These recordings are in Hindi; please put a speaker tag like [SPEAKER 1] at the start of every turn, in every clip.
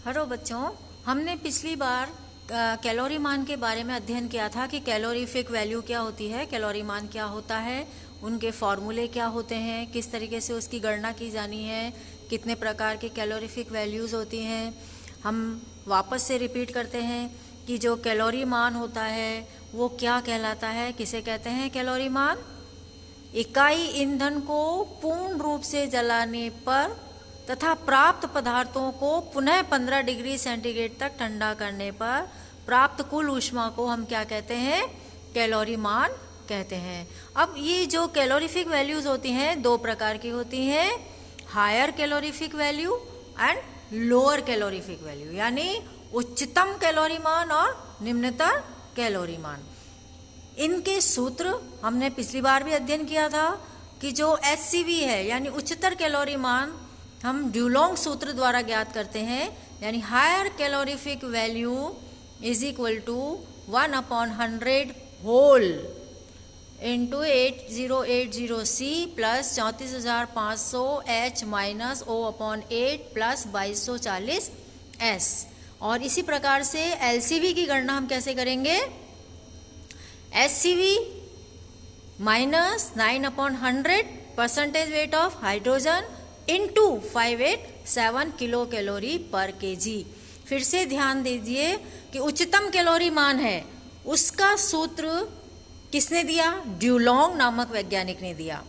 [SPEAKER 1] हेलो बच्चों, हमने पिछली बार कैलोरी मान के बारे में अध्ययन किया था कि कैलोरीफिक वैल्यू क्या होती है, कैलोरी मान क्या होता है, उनके फॉर्मूले क्या होते हैं, किस तरीके से उसकी गणना की जानी है, कितने प्रकार की कैलोरीफिक वैल्यूज़ होती हैं। हम वापस से रिपीट करते हैं कि जो कैलोरी मान होता है वो क्या कहलाता है, किसे कहते हैं कैलोरी मान। इकाई ईंधन को पूर्ण रूप से जलाने पर तथा प्राप्त पदार्थों को पुनः 15 डिग्री सेंटीग्रेड तक ठंडा करने पर प्राप्त कुल ऊष्मा को हम क्या कहते हैं, कैलोरी मान कहते हैं। अब ये जो कैलोरीफिक वैल्यूज होती हैं दो प्रकार की होती हैं, higher calorific value and lower calorific value, यानी उच्चतम कैलोरी मान और निम्नतर कैलोरी मान। इनके सूत्र हमने पिछली बार भी अध्ययन किया था कि जो HCV है यानी उच्चतर कैलोरी मान हम ड्यूलोंग सूत्र द्वारा ज्ञात करते हैं, यानी higher calorific value is equal to 1/100 whole into 8080C plus 34,500 H minus O/8 plus 2240 S। और इसी प्रकार से LCV की गणना हम कैसे करेंगे, HCV minus 9/100 percentage weight of hydrogen into 587 kilo calorie per KG. फिर से ध्यान दीजिए कि उच्चतम कैलोरी मान है उसका सूत्र किसने दिया, ड्यूलोंग नामक वैज्ञानिक ने दिया,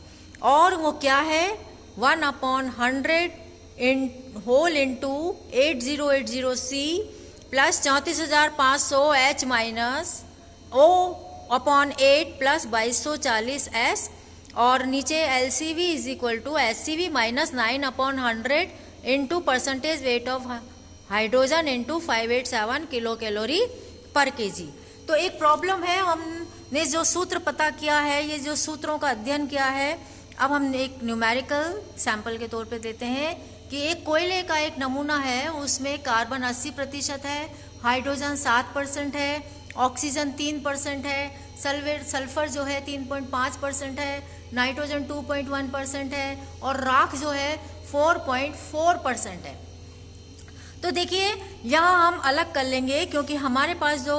[SPEAKER 1] और वो क्या है 1/100 whole into 8080C plus 34,500 H minus O/8 plus 2240 S। और नीचे LCV is equal to HCV minus 9/100 into percentage weight of hydrogen into 587 kilo calorie per KG. तो एक प्रॉब्लम है, हमने जो सूत्र पता किया है, ये जो सूत्रों का अध्ययन किया है, अब हम एक न्यूमेरिकल सैंपल के तौर पे देते हैं कि एक कोयले का एक नमूना है, उसमें कार्बन 80% है, हाइड्रोजन 7% है, ऑक्सीजन 3% है, सल्फर जो है 3.5% है, नाइट्रोजन 2.1% है और राख जो है 4.4% है। तो देखिए यहाँ हम अलग कर लेंगे क्योंकि हमारे पास जो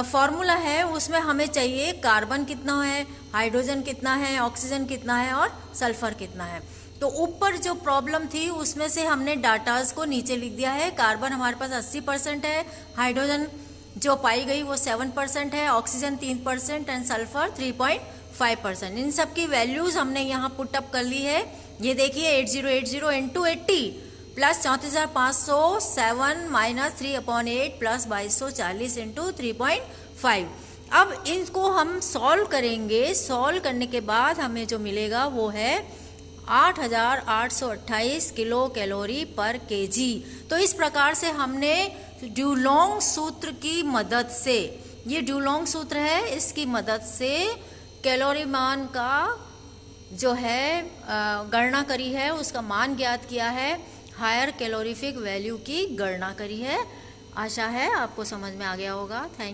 [SPEAKER 1] फॉर्मूला है उसमें हमें चाहिए कार्बन कितना है, हाइड्रोजन कितना है, ऑक्सीजन कितना है और सल्फर कितना है। तो ऊपर जो प्रॉब्लम थी उसमें से हमने डाटाज को नीचे लिख दिया है। कार्बन हमारे पास 80% है, हाइड्रोजन जो पाई गई वो 7% है, ऑक्सीजन 3% एंड सल्फर 3.5%। इन सब की वैल्यूज हमने यहाँ पुट अप कर ली है। ये देखिए 8080 into 80 plus 34,500 7 minus 3/8 plus 2240 into 3.5। अब इनको हम सॉल्व करेंगे, सॉल्व करने के बाद हमें जो मिलेगा वो है 8,828 किलो कैलोरी पर केजी। तो इस प्रकार से हमने ड्यूलोंग सूत्र की मदद से, ये ड्यूलोंग सूत्र है, इसकी मदद से कैलोरी मान का जो है गणना करी है, उसका मान ज्ञात किया है, हायर कैलोरीफिक वैल्यू की गणना करी है। आशा है आपको समझ में आ गया होगा। थैंक